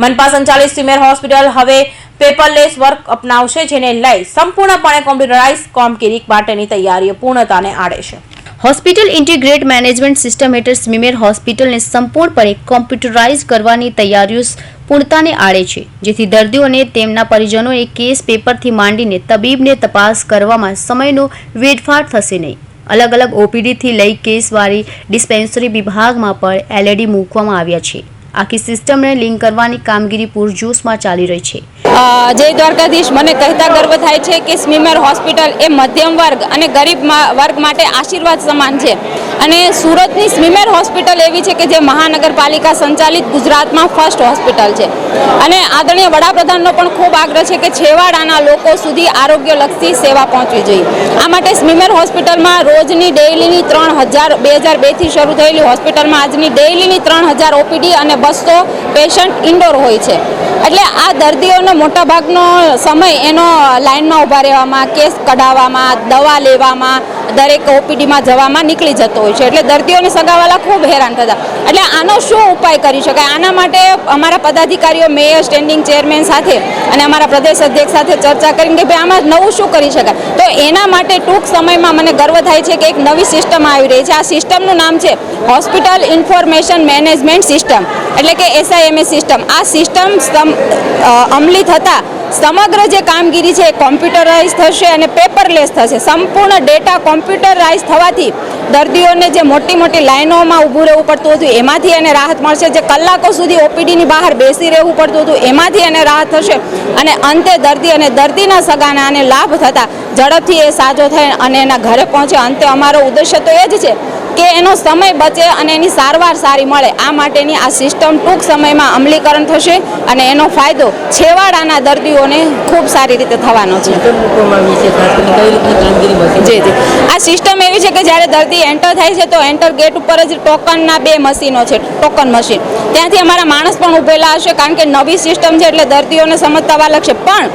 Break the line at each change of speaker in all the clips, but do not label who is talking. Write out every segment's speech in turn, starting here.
મનપા સંચાલિત સ્વીમેર હોસ્પિટલ હવે paperless work અપનાવશે, જેને લઈ સંપૂર્ણપણે કોમ્પ્યુટરાઇઝ કામગીરી માટેની તૈયારીઓ પૂર્ણતાને આડે છે।
હોસ્પિટલ ઇન્ટિગ્રેટ મેનેજમેન્ટ સિસ્ટમ હેઠળ સ્વીમેર હોસ્પિટલને સંપૂર્ણપણે કોમ્પ્યુટરાઇઝ કરવાની તૈયારીઓ પૂર્ણતાને આડે છે, જેથી દર્દીઓને તેમના પરિજનોએ કેસ પેપરથી માંડીને તબીબને તપાસ કરવામાં સમયનો વેડફાટ થશે નહીં। અલગ અલગ ઓપીડીથી લઈ કેસવાળી ડિસ્પેન્સરી વિભાગમાં પણ LED મૂકવામાં આવ્યા છે। આખી સિસ્ટમને લિંક કરવાની કામગીરી પૂરજોશમાં ચાલી રહી છે।
જય દ્વારકાધીશ। મને કહેતા ગર્વ થાય છે કે સ્વીમેર હોસ્પિટલ એ મધ્યમ વર્ગ અને ગરીબ વર્ગ માટે આશીર્વાદ સમાન છે અને સુરતની સ્વીમેર હોસ્પિટલ એવી છે કે જે મહાનગરપાલિકા સંચાલિત ગુજરાતમાં ફર્સ્ટ હોસ્પિટલ છે અને આદરણીય વડાપ્રધાનનો પણ ખૂબ આગ્રહ છે કે છેવાડાના લોકો સુધી આરોગ્યલક્ષી સેવા પહોંચવી જોઈએ। આ માટે સ્વીમેર હોસ્પિટલમાં રોજની ડેઇલીની 2002થી શરૂ થયેલી હોસ્પિટલમાં આજની ડેઇલીની 3000 ઓપીડી અને 200 પેશન્ટ ઇન્ડોર હોય છે। એટલે આ દર્દીઓનો મોટા ભાગનો સમય એનો લાઇનમાં ઊભા રહેવામાં, કેસ કઢાવવામાં, દવા લેવામાં, દરેક ઓપીડીમાં જવામાં નીકળી જતો હોય છે। એટલે દર્દીઓને સગાવાલા ખૂબ હેરાન થતા। એટલે આનો શું ઉપાય કરી શકાય? આના માટે અમારા પદાધિકારીઓ, મેયર, સ્ટેન્ડિંગ ચેરમેન સાથે અને અમારા પ્રદેશ અધ્યક્ષ સાથે ચર્ચા કરીને કે ભાઈ આમાં નવું શું કરી શકાય, તો એના માટે ટૂંક સમયમાં મને ગર્વ થાય છે કે એક નવી સિસ્ટમ આવી રહી છે। આ સિસ્ટમનું નામ છે હોસ્પિટલ ઇન્ફોર્મેશન મેનેજમેન્ટ સિસ્ટમ, એટલે કે SIMS સિસ્ટમ। આ સિસ્ટમ અમલી થતાં સમગ્ર જે કામગીરી છે એ કોમ્પ્યુટરાઇઝ થશે અને પેપરલેસ થશે। સંપૂર્ણ ડેટા કોમ્પ્યુટરાઇઝ થવાથી દર્દીઓને જે મોટી મોટી લાઇનોમાં ઊભું રહેવું પડતું હતું એમાંથી એને રાહત મળશે, જે કલાકો સુધી ઓપીડીની બહાર બેસી રહેવું પડતું હતું એમાંથી એને રાહત થશે અને અંતે દર્દી અને દર્દીના સગાને આને લાભ થતાં ઝડપથી એ સાજો થાય અને એના ઘરે પહોંચે। અંતે અમારો ઉદ્દેશ્ય તો એ જ છે કે એનો સમય બચે અને એની સારવાર સારી મળે। આ માટેની આ સિસ્ટમ ટૂંક સમયમાં અમલીકરણ થશે અને એનો ફાયદો છેવાડાના દર્દીઓને ખૂબ સારી રીતે થવાનો છે। જી જી, આ સિસ્ટમ એવી છે કે જ્યારે દર્દી એન્ટર થાય છે તો એન્ટર ગેટ ઉપર જ ટોકનના 2 મશીનો છે, ટોકન મશીન, ત્યાંથી અમારા માણસ પણ ઊભેલા હશે કારણ કે નવી સિસ્ટમ છે એટલે દર્દીઓને સમજતા વાર લાગશે। પણ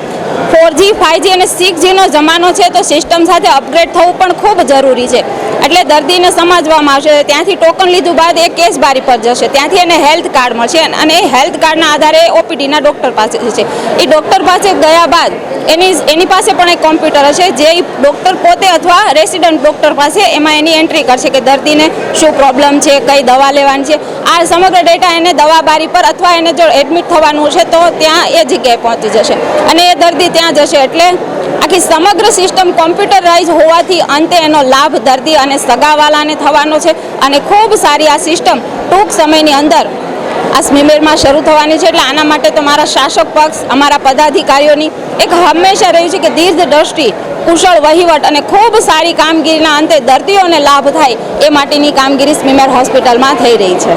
4G, 5G અને 6Gનો જમાનો છે તો સિસ્ટમ સાથે અપગ્રેડ થવું પણ ખૂબ જરૂરી છે। એટલે દર્દીને સમજવામાં આવશે, ત્યાંથી ટોકન લીધું બાદ એ કેસ બારી પર જશે, ત્યાંથી એને હેલ્થ કાર્ડ મળશે અને એ હેલ્થ કાર્ડના આધારે ઓપીડીના ડૉક્ટર પાસે જશે। એ ડૉક્ટર પાસે ગયા બાદ એની પાસે પણ એક કોમ્પ્યુટર હશે જે ડૉક્ટર પોતે અથવા રેસિડન્ટ ડૉક્ટર પાસે એમાં એની એન્ટ્રી કરશે કે દર્દીને શું પ્રોબ્લેમ છે, કઈ દવા લેવાની છે। આ સમગ્ર ડેટા એને દવા બારી પર અથવા એને જો એડમિટ થવાનું છે તો ત્યાં એ જગ્યાએ પહોંચી જશે અને એ દર્દી ત્યાં જશે। એટલે આખી સમગ્ર સિસ્ટમ કોમ્પ્યુટરાઇઝ હોવાથી અંતે એનો લાભ દર્દી અને સગાવાલાને થવાનો છે અને ખૂબ સારી આ સિસ્ટમ ટૂંક સમયની અંદર આ સ્વીમેરમાં શરૂ થવાની છે। એટલે આના માટે તો મારા શાસક પક્ષ, અમારા પદાધિકારીઓની એક હંમેશા રહ્યું છે કે દીર્ઘ દ્રષ્ટિ, કુશળ વહીવટ અને ખૂબ સારી કામગીરીના અંતે દર્દીઓને લાભ થાય એ માટેની કામગીરી સ્વીમેર હોસ્પિટલમાં થઈ રહી છે।